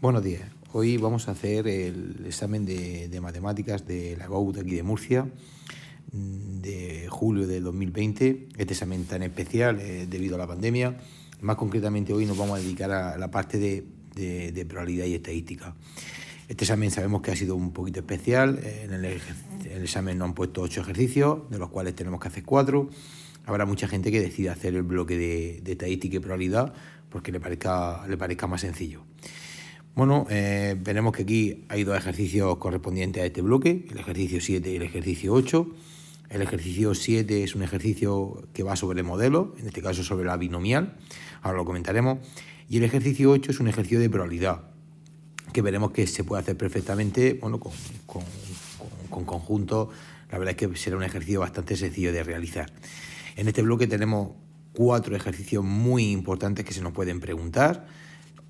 Buenos días. Hoy vamos a hacer el examen de matemáticas de la GOU de aquí de Murcia, de julio de 2020. Este examen tan especial debido a la pandemia. Más concretamente hoy nos vamos a dedicar a la parte de probabilidad y estadística. Este examen sabemos que ha sido un poquito especial. En el examen nos han puesto 8 ejercicios, de los cuales tenemos que hacer 4. Habrá mucha gente que decida hacer el bloque de estadística y probabilidad porque le parezca más sencillo. Bueno, veremos que aquí hay 2 ejercicios correspondientes a este bloque, el ejercicio 7 y el ejercicio 8. El ejercicio 7 es un ejercicio que va sobre modelos, en este caso sobre la binomial, ahora lo comentaremos. Y el ejercicio 8 es un ejercicio de probabilidad, que veremos que se puede hacer perfectamente con conjuntos. La verdad es que será un ejercicio bastante sencillo de realizar. En este bloque tenemos 4 ejercicios muy importantes que se nos pueden preguntar.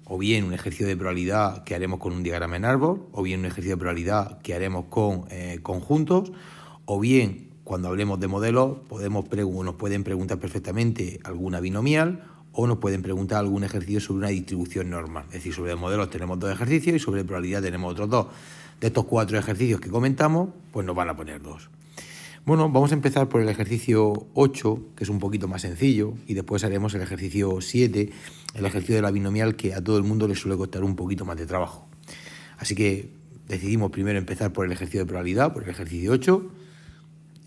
O bien un ejercicio de probabilidad que haremos con un diagrama en árbol, o bien un ejercicio de probabilidad que haremos con conjuntos, o bien cuando hablemos de modelos nos pueden preguntar perfectamente alguna binomial o nos pueden preguntar algún ejercicio sobre una distribución normal. Es decir, sobre modelos tenemos 2 ejercicios y sobre probabilidad tenemos otros 2. De estos 4 ejercicios que comentamos, pues nos van a poner 2. Bueno, vamos a empezar por el ejercicio 8, que es un poquito más sencillo, y después haremos el ejercicio 7, el ejercicio de la binomial, que a todo el mundo le suele costar un poquito más de trabajo. Así que decidimos primero empezar por el ejercicio de probabilidad, por el ejercicio 8,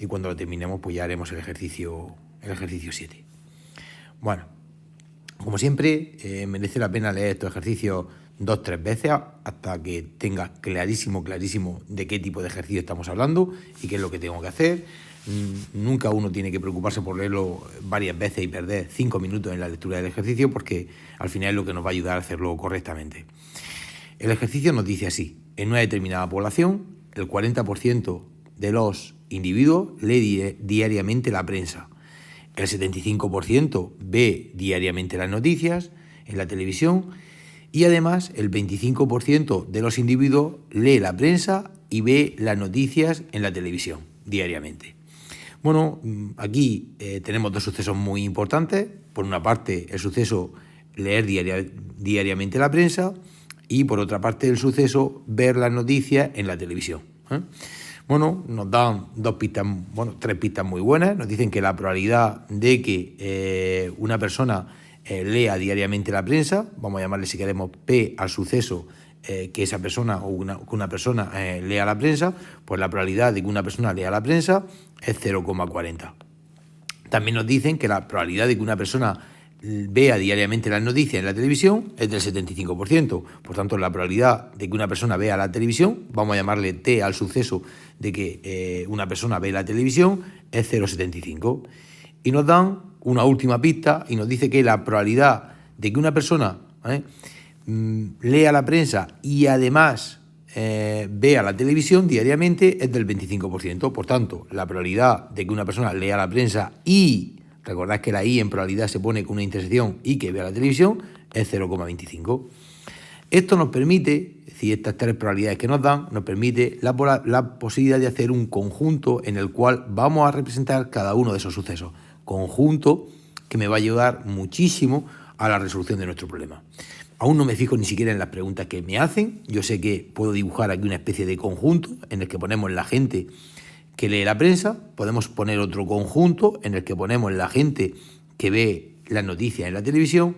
y cuando lo terminemos pues ya haremos el ejercicio 7. Bueno, como siempre, merece la pena leer estos ejercicios 2-3 veces hasta que tengas clarísimo de qué tipo de ejercicio estamos hablando y qué es lo que tengo que hacer. Nunca uno tiene que preocuparse por leerlo varias veces y perder 5 minutos en la lectura del ejercicio, porque al final es lo que nos va a ayudar a hacerlo correctamente. El ejercicio nos dice así: en una determinada población, el 40% de los individuos lee diariamente la prensa. El 75% ve diariamente las noticias en la televisión y además el 25% de los individuos lee la prensa y ve las noticias en la televisión diariamente. Bueno, aquí tenemos 2 sucesos muy importantes. Por una parte, el suceso leer diariamente la prensa y por otra parte el suceso ver las noticias en la televisión. Bueno, nos dan 3 pistas muy buenas. Nos dicen que la probabilidad de que una persona lea diariamente la prensa, vamos a llamarle si queremos P al suceso que esa persona o que una persona lea la prensa, pues la probabilidad de que una persona lea la prensa es 0,40. También nos dicen que la probabilidad de que una persona vea diariamente las noticias en la televisión es del 75%. Por tanto, la probabilidad de que una persona vea la televisión, vamos a llamarle T al suceso de que una persona ve la televisión, es 0,75. Y nos dan una última pista y nos dice que la probabilidad de que una persona lea la prensa y además vea la televisión diariamente es del 25%. Por tanto, la probabilidad de que una persona lea la prensa y, recordad que la I en probabilidad se pone con una intersección y que vea la televisión, es 0,25. Esto nos permite, es decir, estas 3 probabilidades que nos dan, nos permite la posibilidad de hacer un conjunto en el cual vamos a representar cada uno de esos sucesos. Conjunto que me va a ayudar muchísimo a la resolución de nuestro problema. Aún no me fijo ni siquiera en las preguntas que me hacen. Yo sé que puedo dibujar aquí una especie de conjunto en el que ponemos la gente que lee la prensa, podemos poner otro conjunto en el que ponemos la gente que ve las noticias en la televisión,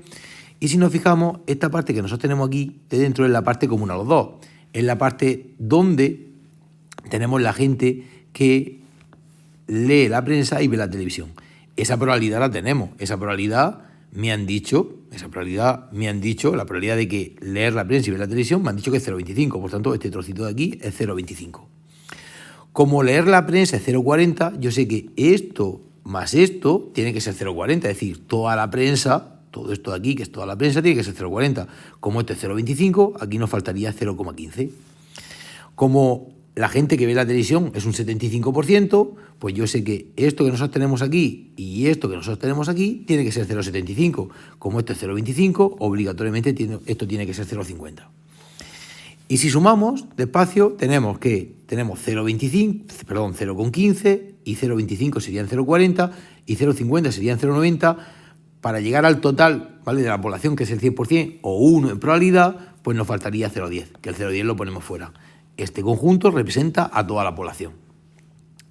y si nos fijamos, esta parte que nosotros tenemos aquí de dentro es la parte común a los dos, es la parte donde tenemos la gente que lee la prensa y ve la televisión. Esa probabilidad la tenemos, la probabilidad de que leer la prensa y ver la televisión me han dicho que es 0,25, por tanto este trocito de aquí es 0,25. Como leer la prensa es 0,40, yo sé que esto más esto tiene que ser 0,40, es decir, toda la prensa, todo esto de aquí, que es toda la prensa, tiene que ser 0,40. Como esto es 0,25, aquí nos faltaría 0,15. Como la gente que ve la televisión es un 75%, pues yo sé que esto que nosotros tenemos aquí y esto que nosotros tenemos aquí tiene que ser 0,75. Como esto es 0,25, obligatoriamente esto tiene que ser 0,50. Y si sumamos despacio, tenemos 0,15 y 0,25 serían 0,40 y 0,50 serían 0,90. Para llegar al total, ¿vale?, de la población, que es el 100%, o 1 en probabilidad, pues nos faltaría 0,10, que el 0,10 lo ponemos fuera. Este conjunto representa a toda la población.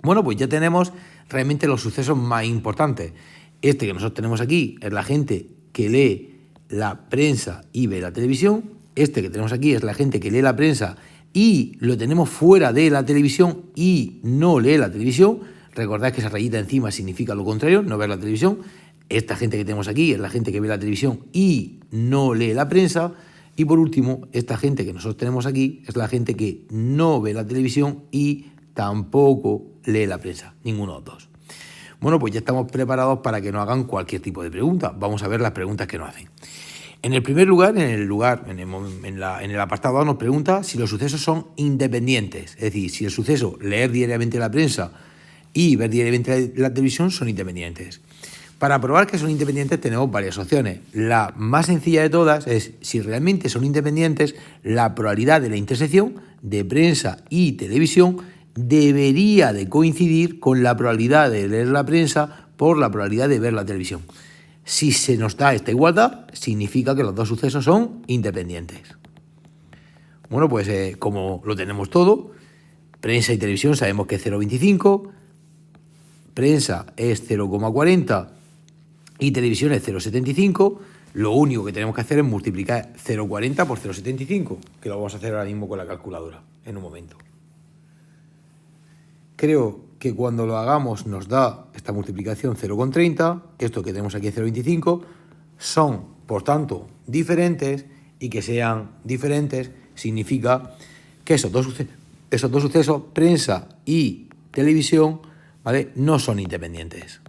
Bueno, pues ya tenemos realmente los sucesos más importantes. Este que nosotros tenemos aquí es la gente que lee la prensa y ve la televisión. Este que tenemos aquí es la gente que lee la prensa y lo tenemos fuera de la televisión y no lee la televisión. Recordad que esa rayita encima significa lo contrario, no ver la televisión. Esta gente que tenemos aquí es la gente que ve la televisión y no lee la prensa. Y por último, esta gente que nosotros tenemos aquí es la gente que no ve la televisión y tampoco lee la prensa, ninguno de los dos. Bueno, pues ya estamos preparados para que nos hagan cualquier tipo de pregunta. Vamos a ver las preguntas que nos hacen. En el primer lugar, en el apartado A nos pregunta si los sucesos son independientes. Es decir, si el suceso leer diariamente la prensa y ver diariamente la televisión son independientes. Para probar que son independientes tenemos varias opciones. La más sencilla de todas es, si realmente son independientes, la probabilidad de la intersección de prensa y televisión debería de coincidir con la probabilidad de leer la prensa por la probabilidad de ver la televisión. Si se nos da esta igualdad, significa que los dos sucesos son independientes. Bueno, pues como lo tenemos todo, prensa y televisión sabemos que es 0,25, prensa es 0,40 y televisión es 0,75, lo único que tenemos que hacer es multiplicar 0,40 por 0,75, que lo vamos a hacer ahora mismo con la calculadora, en un momento. Creo que cuando lo hagamos nos da esta multiplicación 0,30, esto que tenemos aquí es 0,25, son, por tanto, diferentes, y que sean diferentes significa que esos dos sucesos, prensa y televisión, ¿vale?, no son independientes.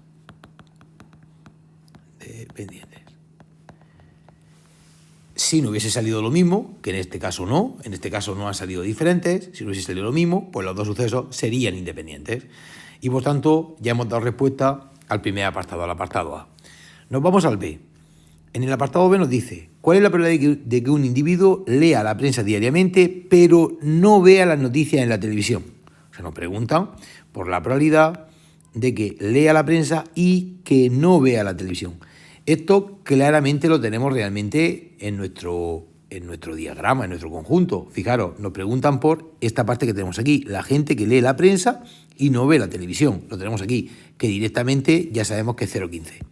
Si no hubiese salido lo mismo, que en este caso no han salido diferentes, si no hubiese salido lo mismo, pues los dos sucesos serían independientes. Y por tanto, ya hemos dado respuesta al primer apartado, al apartado A. Nos vamos al B. En el apartado B nos dice, ¿cuál es la probabilidad de que un individuo lea la prensa diariamente, pero no vea las noticias en la televisión? O sea, nos preguntan por la probabilidad de que lea la prensa y que no vea la televisión. Esto claramente lo tenemos realmente en nuestro diagrama, en nuestro conjunto. Fijaros, nos preguntan por esta parte que tenemos aquí, la gente que lee la prensa y no ve la televisión. Lo tenemos aquí, que directamente ya sabemos que es 0,15.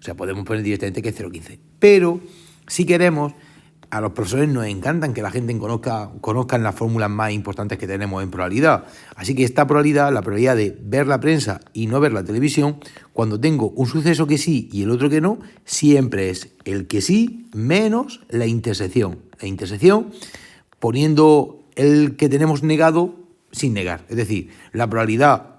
O sea, podemos poner directamente que es 0,15. Pero si queremos, a los profesores nos encantan que la gente conozcan las fórmulas más importantes que tenemos en probabilidad. Así que esta probabilidad, la probabilidad de ver la prensa y no ver la televisión, cuando tengo un suceso que sí y el otro que no, siempre es el que sí menos la intersección. La intersección poniendo el que tenemos negado sin negar. Es decir, la probabilidad,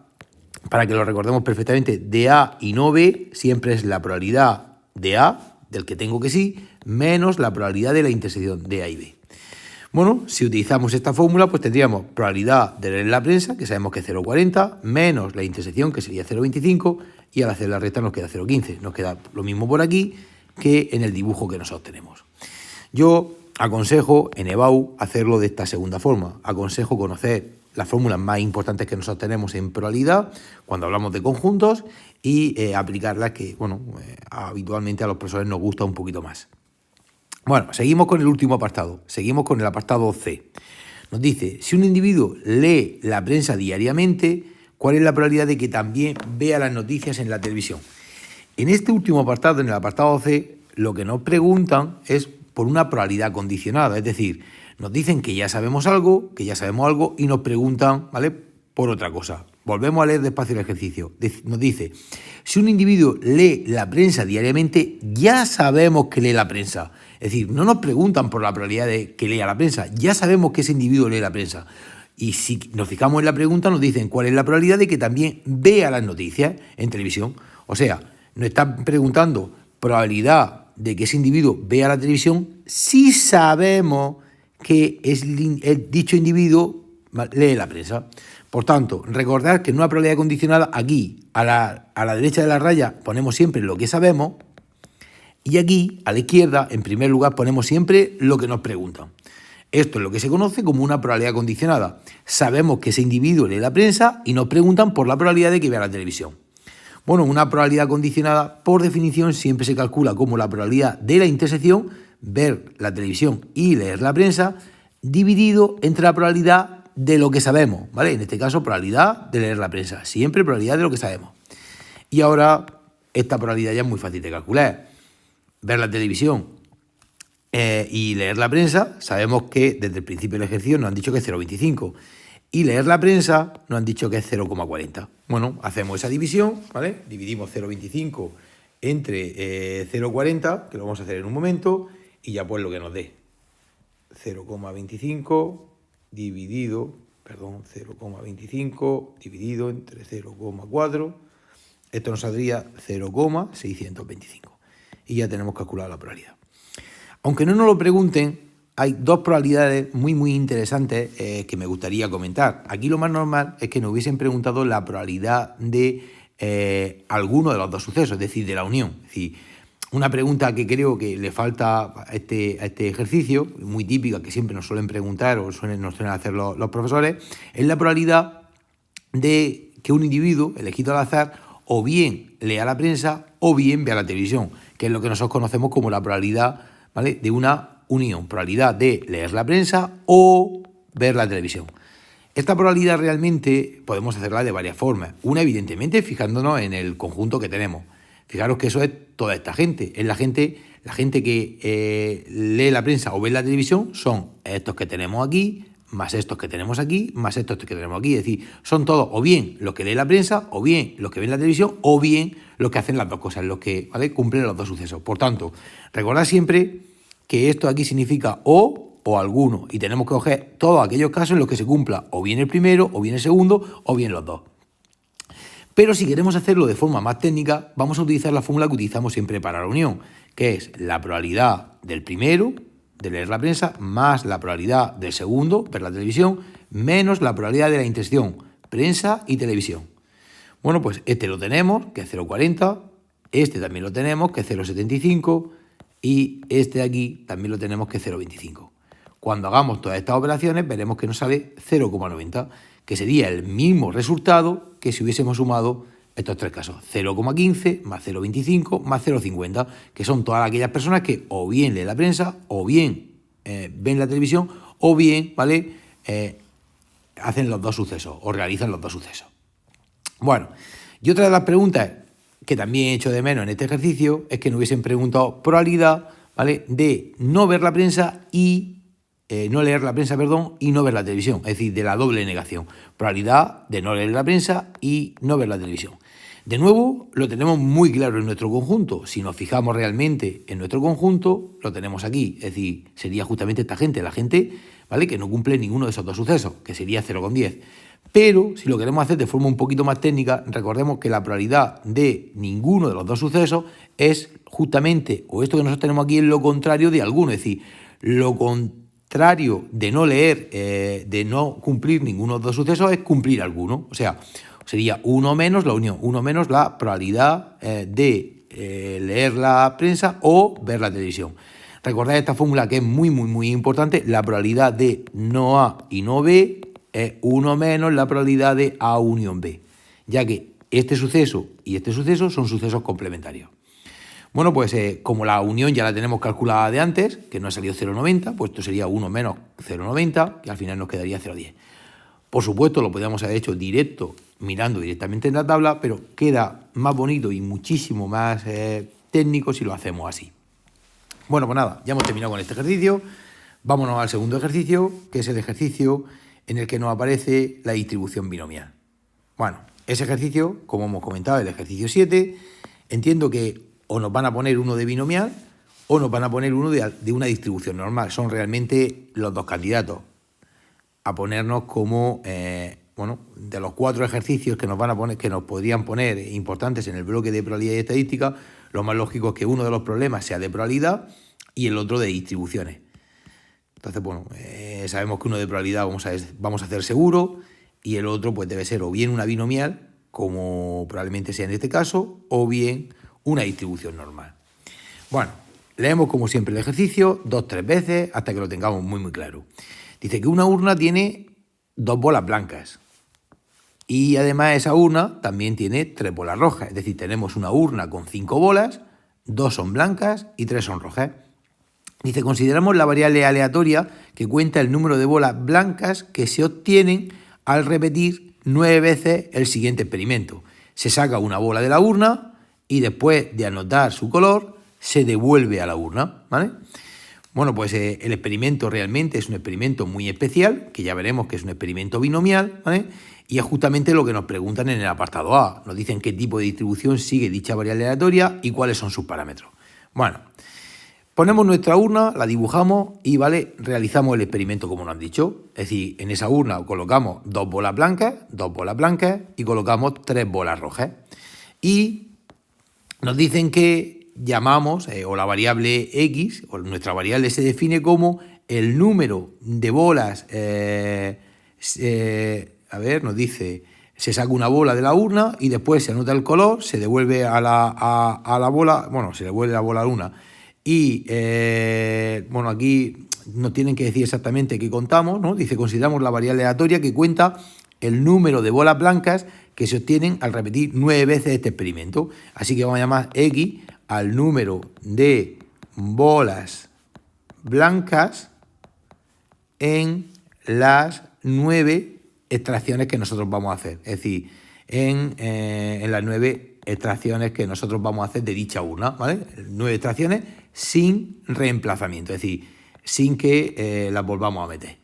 para que lo recordemos perfectamente, de A y no B, siempre es la probabilidad de A, del que tengo que sí, menos la probabilidad de la intersección de A y B. Bueno, si utilizamos esta fórmula, pues tendríamos probabilidad de leer la prensa, que sabemos que es 0,40, menos la intersección, que sería 0,25, y al hacer la recta nos queda 0,15. Nos queda lo mismo por aquí que en el dibujo que nosotros tenemos. Yo aconsejo en EBAU hacerlo de esta segunda forma. Aconsejo conocer las fórmulas más importantes que nosotros tenemos en probabilidad cuando hablamos de conjuntos y aplicarlas, que habitualmente a los profesores nos gusta un poquito más. Bueno, seguimos con el último apartado, seguimos con el apartado C. Nos dice, si un individuo lee la prensa diariamente, ¿cuál es la probabilidad de que también vea las noticias en la televisión? En este último apartado, en el apartado C, lo que nos preguntan es por una probabilidad condicionada, es decir, nos dicen que ya sabemos algo y nos preguntan, ¿vale?, por otra cosa. Volvemos a leer despacio el ejercicio. Nos dice, si un individuo lee la prensa diariamente, ya sabemos que lee la prensa. Es decir, no nos preguntan por la probabilidad de que lea la prensa, ya sabemos que ese individuo lee la prensa. Y si nos fijamos en la pregunta, nos dicen cuál es la probabilidad de que también vea las noticias en televisión. O sea, nos están preguntando probabilidad de que ese individuo vea la televisión si sabemos que el dicho individuo lee la prensa. Por tanto, recordad que en una probabilidad condicionada, aquí a la derecha de la raya ponemos siempre lo que sabemos y aquí a la izquierda, en primer lugar, ponemos siempre lo que nos preguntan. Esto es lo que se conoce como una probabilidad condicionada. Sabemos que ese individuo lee la prensa y nos preguntan por la probabilidad de que vea la televisión. Bueno, una probabilidad condicionada, por definición, siempre se calcula como la probabilidad de la intersección ver la televisión y leer la prensa, dividido entre la probabilidad de lo que sabemos, ¿vale? En este caso, probabilidad de leer la prensa, siempre probabilidad de lo que sabemos. Y ahora, esta probabilidad ya es muy fácil de calcular. Ver la televisión y leer la prensa, sabemos que desde el principio del ejercicio nos han dicho que es 0,25. Y leer la prensa nos han dicho que es 0,40. Bueno, hacemos esa división, ¿vale? Dividimos 0,25 entre 0,40, que lo vamos a hacer en un momento, y ya pues lo que nos dé. 0,25 dividido, 0,25 dividido entre 0,4. Esto nos saldría 0,625. Y ya tenemos calculado la probabilidad. Aunque no nos lo pregunten, hay dos probabilidades muy interesantes que me gustaría comentar. Aquí lo más normal es que nos hubiesen preguntado la probabilidad de alguno de los dos sucesos, es decir, de la unión. Es decir, una pregunta que creo que le falta a este ejercicio, muy típica, que siempre nos suelen preguntar o nos suelen hacer los profesores, es la probabilidad de que un individuo elegido al azar o bien lea la prensa o bien vea la televisión, que es lo que nosotros conocemos como la probabilidad, ¿vale?, de una unión, probabilidad de leer la prensa o ver la televisión. Esta probabilidad realmente podemos hacerla de varias formas. Una, evidentemente, fijándonos en el conjunto que tenemos. Fijaros que eso es toda esta gente. Es la gente que lee la prensa o ve la televisión, son estos que tenemos aquí, más estos que tenemos aquí, más estos que tenemos aquí. Es decir, son todos o bien los que leen la prensa, o bien los que ven la televisión, o bien los que hacen las dos cosas, los que, ¿vale?, cumplen los dos sucesos. Por tanto, recordad siempre que esto aquí significa o alguno, y tenemos que coger todos aquellos casos en los que se cumpla o bien el primero, o bien el segundo, o bien los dos. Pero si queremos hacerlo de forma más técnica, vamos a utilizar la fórmula que utilizamos siempre para la unión, que es la probabilidad del primero, de leer la prensa, más la probabilidad del segundo, ver la televisión, menos la probabilidad de la intersección, prensa y televisión. Bueno, pues este lo tenemos, que es 0,40, este también lo tenemos, que es 0,75, y este de aquí también lo tenemos, que es 0,25. Cuando hagamos todas estas operaciones veremos que nos sale 0,90, que sería el mismo resultado que si hubiésemos sumado estos tres casos, 0,15 más 0,25 más 0,50, que son todas aquellas personas que o bien leen la prensa, o bien ven la televisión, o bien, ¿vale?, hacen los dos sucesos o realizan los dos sucesos. Bueno, y otra de las preguntas que también he hecho de menos en este ejercicio es que nos hubiesen preguntado probabilidad, ¿vale?, de no ver la prensa y no leer la prensa, y no ver la televisión, es decir, de la doble negación. Probabilidad de no leer la prensa y no ver la televisión. De nuevo, lo tenemos muy claro en nuestro conjunto. Si nos fijamos realmente en nuestro conjunto, lo tenemos aquí. Es decir, sería justamente esta gente, la gente, ¿vale?, que no cumple ninguno de esos dos sucesos, que sería 0,10. Pero si lo queremos hacer de forma un poquito más técnica, recordemos que la probabilidad de ninguno de los dos sucesos es justamente, o esto que nosotros tenemos aquí, es lo contrario de alguno. Es decir, lo contrario de no leer, de no cumplir ninguno de los dos sucesos, es cumplir alguno. O sea, sería 1 menos la unión, 1 menos la probabilidad de leer la prensa o ver la televisión. Recordad esta fórmula que es muy importante. La probabilidad de no A y no B es 1 menos la probabilidad de A unión B, ya que este suceso y este suceso son sucesos complementarios. Bueno, pues como la unión ya la tenemos calculada de antes, que no ha salido 0,90, pues esto sería 1 menos 0,90, y al final nos quedaría 0,10. Por supuesto, lo podríamos haber hecho directo, mirando directamente en la tabla, pero queda más bonito y muchísimo más técnico si lo hacemos así. Bueno, pues nada, ya hemos terminado con este ejercicio. Vámonos al segundo ejercicio, que es el ejercicio en el que nos aparece la distribución binomial. Bueno, ese ejercicio, como hemos comentado, el ejercicio 7, entiendo que o nos van a poner uno de binomial o nos van a poner uno de una distribución normal. Son realmente los dos candidatos a ponernos como, de los 4 ejercicios que nos van a poner, que nos podrían poner importantes en el bloque de probabilidad y estadística. Lo más lógico es que uno de los problemas sea de probabilidad y el otro de distribuciones. Entonces, sabemos que uno de probabilidad vamos a hacer seguro, y el otro pues debe ser o bien una binomial, como probablemente sea en este caso, o bien una distribución normal. Bueno, leemos como siempre el ejercicio 2-3 veces hasta que lo tengamos muy claro. Dice que una urna tiene 2 bolas blancas y además esa urna también tiene 3 bolas rojas. Es decir, tenemos una urna con 5 bolas, 2 son blancas y 3 son rojas. Dice, consideramos la variable aleatoria que cuenta el número de bolas blancas que se obtienen al repetir 9 veces el siguiente experimento. Se saca una bola de la urna y después de anotar su color, se devuelve a la urna, ¿vale? Bueno, pues el experimento realmente es un experimento muy especial, que ya veremos que es un experimento binomial, ¿vale? Y es justamente lo que nos preguntan en el apartado A. Nos dicen qué tipo de distribución sigue dicha variable aleatoria y cuáles son sus parámetros. Bueno, ponemos nuestra urna, la dibujamos y, ¿vale?, realizamos el experimento como nos han dicho. Es decir, en esa urna colocamos 2 bolas blancas y colocamos 3 bolas rojas. Y nos dicen que llamamos, o la variable X, o nuestra variable se define como el número de bolas, nos dice, se saca una bola de la urna y después se anota el color, se devuelve a la bola, bueno, se devuelve la bola a la urna. Y, aquí nos tienen que decir exactamente qué contamos, ¿no? Dice, consideramos la variable aleatoria que cuenta el número de bolas blancas que se obtienen al repetir 9 veces este experimento. Así que vamos a llamar X al número de bolas blancas en las 9 extracciones que nosotros vamos a hacer. Es decir, en las 9 extracciones que nosotros vamos a hacer de dicha urna, ¿vale? 9 extracciones sin reemplazamiento, es decir, sin que las volvamos a meter.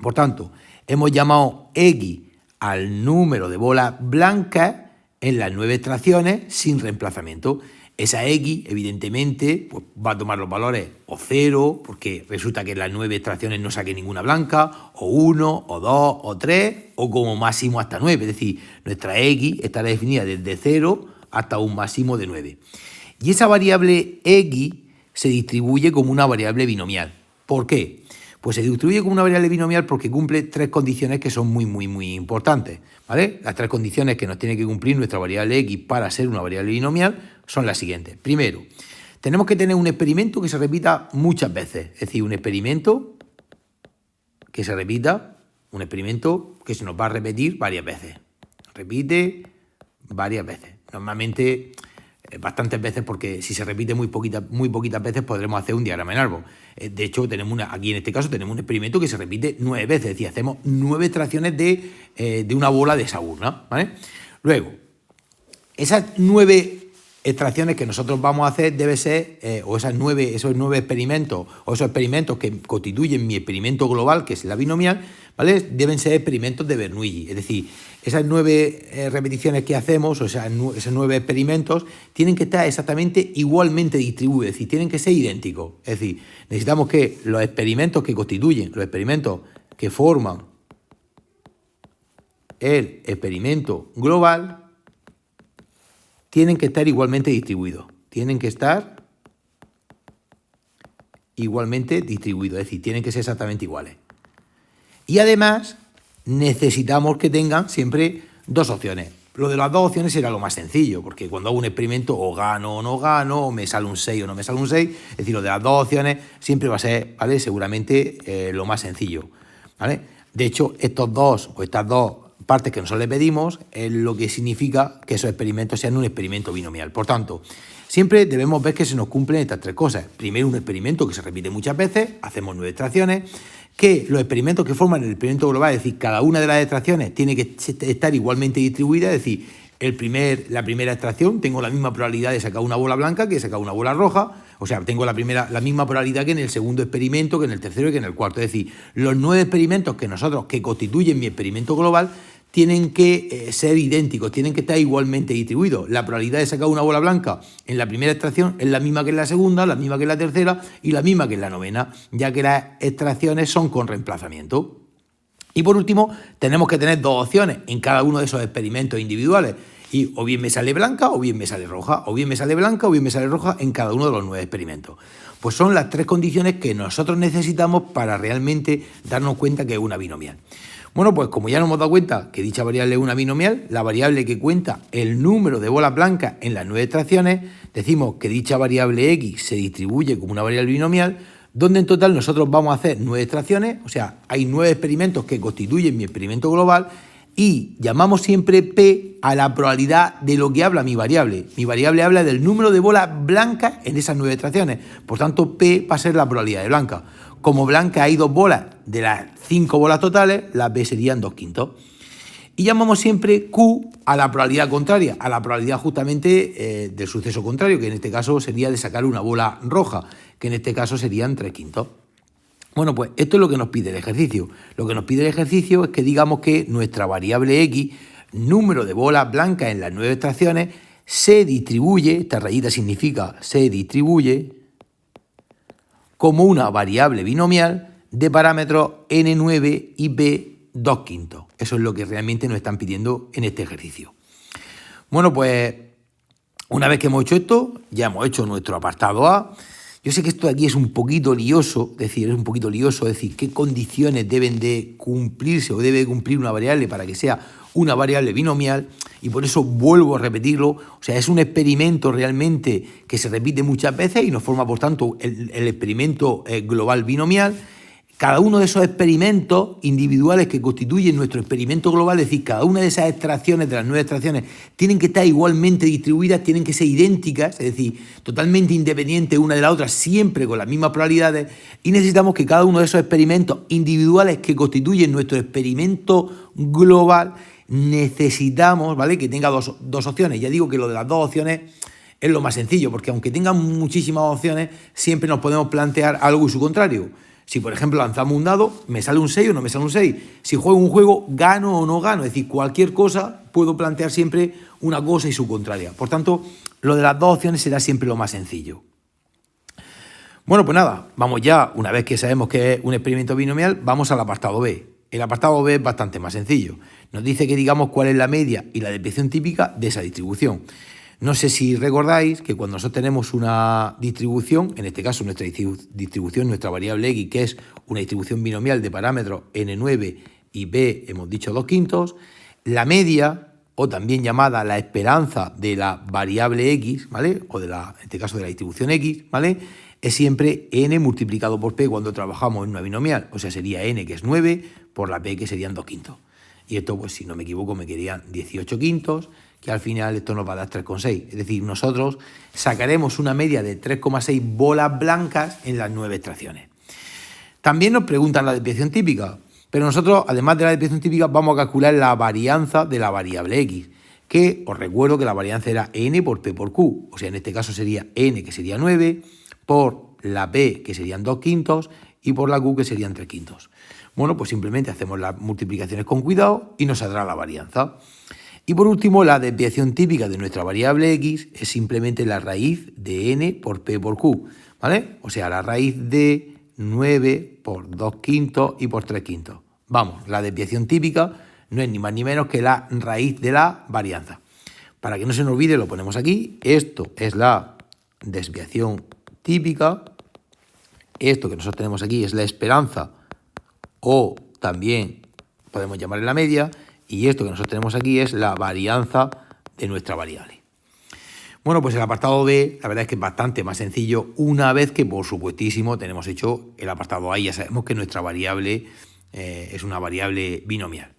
Por tanto, hemos llamado X al número de bolas blancas en las 9 extracciones sin reemplazamiento. Esa X, evidentemente, pues va a tomar los valores o 0, porque resulta que en las 9 extracciones no saque ninguna blanca, o 1, o 2, o 3, o como máximo hasta 9. Es decir, nuestra X estará definida desde 0 hasta un máximo de 9. Y esa variable X se distribuye como una variable binomial. ¿Por qué? Pues se distribuye como una variable binomial porque cumple 3 condiciones que son muy, muy, muy importantes, ¿vale? Las 3 condiciones que nos tiene que cumplir nuestra variable X para ser una variable binomial son las siguientes. Primero, tenemos que tener un experimento que se repita muchas veces. Es decir, un experimento que se repita, un experimento que se nos va a repetir varias veces. Repite varias veces. Normalmente bastantes veces, porque si se repite muy poquitas veces podremos hacer un diagrama en árbol. De hecho, aquí en este caso tenemos un experimento que se repite 9 veces, es decir, hacemos 9 extracciones de una bola de esa urna, ¿vale? Luego, esas 9 extracciones que nosotros vamos a hacer debe ser, esos 9 experimentos, o esos experimentos que constituyen mi experimento global, que es la binomial, ¿vale?, deben ser experimentos de Bernoulli. Es decir, esas 9 repeticiones que hacemos, o sea, esos 9 experimentos, tienen que estar exactamente igualmente distribuidos, es decir, tienen que ser idénticos. Es decir, necesitamos que los experimentos que constituyen, los experimentos que forman el experimento global, tienen que estar igualmente distribuidos. Tienen que estar igualmente distribuidos, es decir, tienen que ser exactamente iguales. Y además necesitamos que tengan siempre 2 opciones. Lo de las 2 opciones será lo más sencillo, porque cuando hago un experimento o gano o no gano, o me sale un 6 o no me sale un 6, es decir, lo de las 2 opciones siempre va a ser, ¿vale?, seguramente lo más sencillo, ¿vale? De hecho, estas dos partes que nosotros le pedimos es lo que significa que esos experimentos sean un experimento binomial. Por tanto, siempre debemos ver que se nos cumplen estas 3 cosas. Primero, un experimento que se repite muchas veces, hacemos 9 extracciones, que los experimentos que forman el experimento global, es decir, cada una de las extracciones tiene que estar igualmente distribuida, es decir, la primera extracción tengo la misma probabilidad de sacar una bola blanca que de sacar una bola roja, o sea, tengo la misma probabilidad que en el segundo experimento, que en el tercero y que en el cuarto. Es decir, los 9 experimentos que constituyen mi experimento global tienen que ser idénticos, tienen que estar igualmente distribuidos. La probabilidad de sacar una bola blanca en la primera extracción es la misma que en la segunda, la misma que en la tercera y la misma que en la novena, ya que las extracciones son con reemplazamiento. Y por último, tenemos que tener 2 opciones en cada uno de esos experimentos individuales. Y o bien me sale blanca o bien me sale roja, o bien me sale blanca o bien me sale roja en cada uno de los 9 experimentos. Pues son las 3 condiciones que nosotros necesitamos para realmente darnos cuenta que es una binomial. Bueno, pues como ya nos hemos dado cuenta que dicha variable es una binomial, la variable que cuenta el número de bolas blancas en las 9 extracciones, decimos que dicha variable X se distribuye como una variable binomial, donde en total nosotros vamos a hacer 9 extracciones, o sea, hay 9 experimentos que constituyen mi experimento global, Y llamamos siempre P a la probabilidad de lo que habla mi variable. Mi variable habla del número de bolas blancas en esas 9 extracciones. Por tanto, P va a ser la probabilidad de blanca. Como blanca hay 2 bolas de las 5 bolas totales, las B serían 2/5. Y llamamos siempre Q a la probabilidad contraria, a la probabilidad justamente del suceso contrario, que en este caso sería de sacar una bola roja, que en este caso serían 3/5. Bueno, pues esto es lo que nos pide el ejercicio. Lo que nos pide el ejercicio es que digamos que nuestra variable X, número de bolas blancas en las 9 extracciones, se distribuye, esta rayita significa se distribuye, como una variable binomial de parámetros n9 y b 2/5. Eso es lo que realmente nos están pidiendo en este ejercicio. Bueno, pues una vez que hemos hecho esto, ya hemos hecho nuestro apartado A. Yo sé que esto de aquí es un poquito lioso, es decir, qué condiciones deben de cumplirse o debe cumplir una variable para que sea una variable binomial, y por eso vuelvo a repetirlo. O sea, es un experimento realmente que se repite muchas veces y nos forma, por tanto, el experimento global binomial. Cada uno de esos experimentos individuales que constituyen nuestro experimento global, es decir, cada una de esas extracciones, de las 9 extracciones, tienen que estar igualmente distribuidas, tienen que ser idénticas, es decir, totalmente independientes una de la otra, siempre con las mismas probabilidades, y necesitamos que cada uno de esos experimentos individuales que constituyen nuestro experimento global, necesitamos, ¿vale?, que tenga dos opciones. Ya digo que lo de las 2 opciones es lo más sencillo, porque aunque tengan muchísimas opciones, siempre nos podemos plantear algo y su contrario. Si, por ejemplo, lanzamos un dado, ¿me sale un 6 o no me sale un 6? Si juego un juego, ¿gano o no gano? Es decir, cualquier cosa puedo plantear siempre una cosa y su contraria. Por tanto, lo de las 2 opciones será siempre lo más sencillo. Bueno, pues nada, vamos ya, una vez que sabemos que es un experimento binomial, vamos al apartado B. El apartado B es bastante más sencillo. Nos dice que digamos cuál es la media y la desviación típica de esa distribución. No sé si recordáis que cuando nosotros tenemos una distribución, en este caso nuestra distribución, nuestra variable X, que es una distribución binomial de parámetros n9 y b, hemos dicho 2/5, la media, o también llamada la esperanza de la variable X, ¿vale?, o en este caso de la distribución X, ¿vale?, es siempre n multiplicado por p cuando trabajamos en una binomial. O sea, sería n, que es 9, por la p, que serían 2/5. Y esto, pues si no me equivoco, me quedarían 18/5, que al final esto nos va a dar 3,6. Es decir, nosotros sacaremos una media de 3,6 bolas blancas en las 9 extracciones. También nos preguntan la desviación típica, pero nosotros, además de la desviación típica, vamos a calcular la varianza de la variable X, que os recuerdo que la varianza era n por p por q. O sea, en este caso sería n, que sería 9, por la p, que serían 2/5, y por la q, que serían 3/5. Bueno, pues simplemente hacemos las multiplicaciones con cuidado y nos saldrá la varianza. Y por último, la desviación típica de nuestra variable X es simplemente la raíz de n por p por q, ¿vale? O sea, la raíz de 9 por 2/5 y por 3/5. Vamos, la desviación típica no es ni más ni menos que la raíz de la varianza. Para que no se nos olvide, lo ponemos aquí. Esto es la desviación típica. Esto que nosotros tenemos aquí es la esperanza, o también podemos llamarle la media. Y esto que nosotros tenemos aquí es la varianza de nuestra variable. Bueno, pues el apartado B, la verdad es que es bastante más sencillo, una vez que, por supuestísimo, tenemos hecho el apartado A y ya sabemos que nuestra variable es una variable binomial.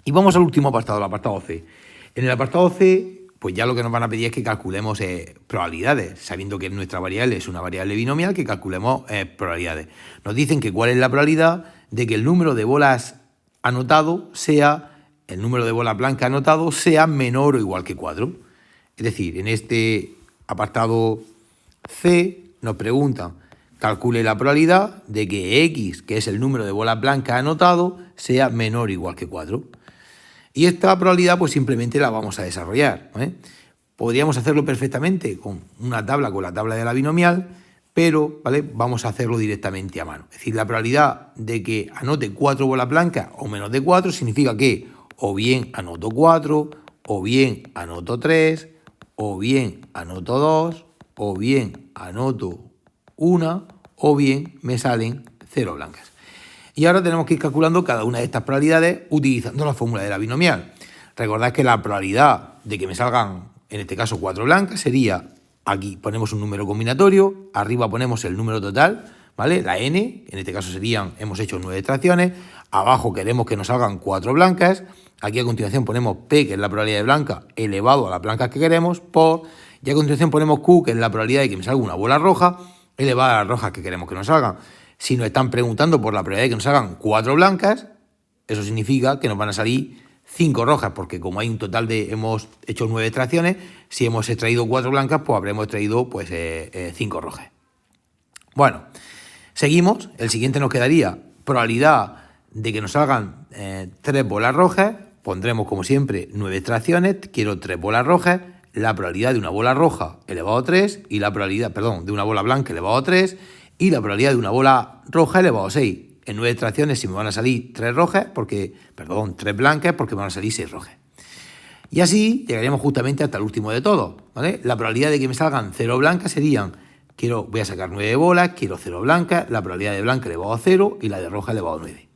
Y vamos al último apartado, el apartado C. En el apartado C, pues ya lo que nos van a pedir es que calculemos probabilidades, sabiendo que nuestra variable es una variable binomial, que calculemos probabilidades. Nos dicen que cuál es la probabilidad de que el número de bolas anotado sea, el número de bolas blancas anotado sea menor o igual que 4. Es decir, en este apartado C nos preguntan, calcule la probabilidad de que X, que es el número de bolas blancas anotado, sea menor o igual que 4. Y esta probabilidad pues simplemente la vamos a desarrollar, ¿eh? Podríamos hacerlo perfectamente con una tabla, con la tabla de la binomial, pero ¿vale?, vamos a hacerlo directamente a mano. Es decir, la probabilidad de que anote 4 bolas blancas o menos de 4 significa que o bien anoto 4, o bien anoto 3, o bien anoto 2, o bien anoto 1, o bien me salen 0 blancas. Y ahora tenemos que ir calculando cada una de estas probabilidades utilizando la fórmula de la binomial. Recordad que la probabilidad de que me salgan, en este caso, 4 blancas sería, aquí ponemos un número combinatorio, arriba ponemos el número total, ¿vale? La n, en este caso serían, hemos hecho 9 extracciones, abajo queremos que nos salgan 4 blancas, aquí a continuación ponemos P, que es la probabilidad de blanca, elevado a las blancas que queremos, por, y a continuación ponemos Q, que es la probabilidad de que me salga una bola roja, elevada a las rojas que queremos que nos salgan. Si nos están preguntando por la probabilidad de que nos salgan 4 blancas, eso significa que nos van a salir 5 rojas, porque como hay un total de, hemos hecho 9 extracciones, si hemos extraído 4 blancas, pues habremos extraído pues, 5 rojas. Bueno, seguimos. El siguiente nos quedaría probabilidad de que nos salgan 3 bolas rojas. Pondremos, como siempre, 9 extracciones. Quiero 3 bolas rojas. La probabilidad de una bola roja elevado a 3 y la probabilidad, perdón, de una bola blanca elevado a 3 y la probabilidad de una bola roja elevado a 6. En 9 extracciones si me van a salir 3 rojas, 3 blancas, porque me van a salir 6 rojas. Y así llegaríamos justamente hasta el último de todos, ¿vale? La probabilidad de que me salgan 0 blancas serían, voy a sacar 9 bolas, quiero 0 blancas, la probabilidad de blanca elevado a 0 y la de roja elevado a 9.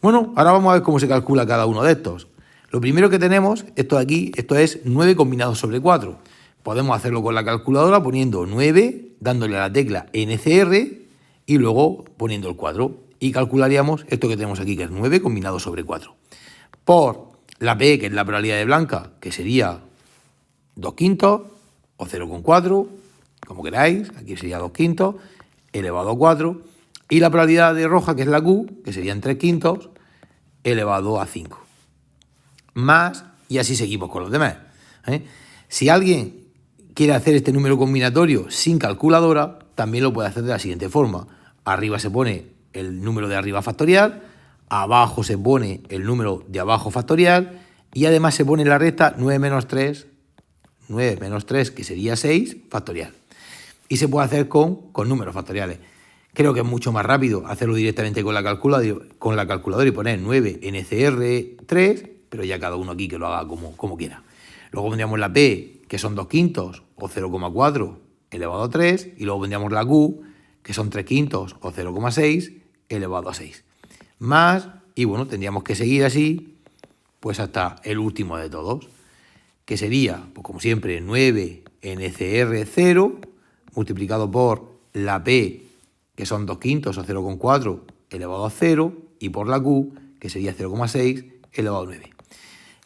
Bueno, ahora vamos a ver cómo se calcula cada uno de estos. Lo primero que tenemos, esto de aquí, esto es 9 combinados sobre 4. Podemos hacerlo con la calculadora poniendo 9, dándole a la tecla NCR y luego poniendo el 4. Y calcularíamos esto que tenemos aquí, que es 9 combinado sobre 4. Por la P, que es la probabilidad de blanca, que sería 2 quintos o 0,4, como queráis, aquí sería 2 quintos, elevado a 4. Y la probabilidad de roja, que es la Q, que serían 3 quintos, elevado a 5. Más, y así seguimos con los demás. Si alguien quiere hacer este número combinatorio sin calculadora, también lo puede hacer de la siguiente forma. Arriba se pone el número de arriba factorial, abajo se pone el número de abajo factorial y además se pone en la recta 9 menos 3, que sería 6, factorial. Y se puede hacer con números factoriales. Creo que es mucho más rápido hacerlo directamente con la calculadora y poner 9 NCR 3, pero ya cada uno aquí que lo haga como quiera. Luego pondríamos la P, que son 2 quintos o 0,4 elevado a 3, y luego pondríamos la Q, que son 3 quintos o 0,6 elevado a 6. Más, y bueno, tendríamos que seguir así, pues hasta el último de todos, que sería, pues como siempre, 9 NCR 0 multiplicado por la P, que son 2 quintos o 0,4 elevado a 0, y por la Q, que sería 0,6 elevado a 9.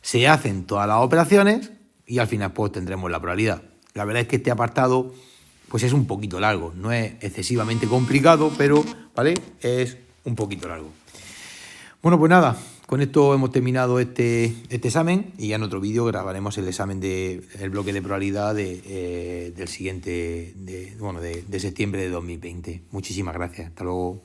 Se hacen todas las operaciones y al final pues tendremos la probabilidad. La verdad es que este apartado pues es un poquito largo, no es excesivamente complicado, pero ¿vale? Es un poquito largo. Bueno, pues nada, con esto hemos terminado este examen y ya en otro vídeo grabaremos el examen del bloque de probabilidad del siguiente, de septiembre de 2020. Muchísimas gracias, hasta luego.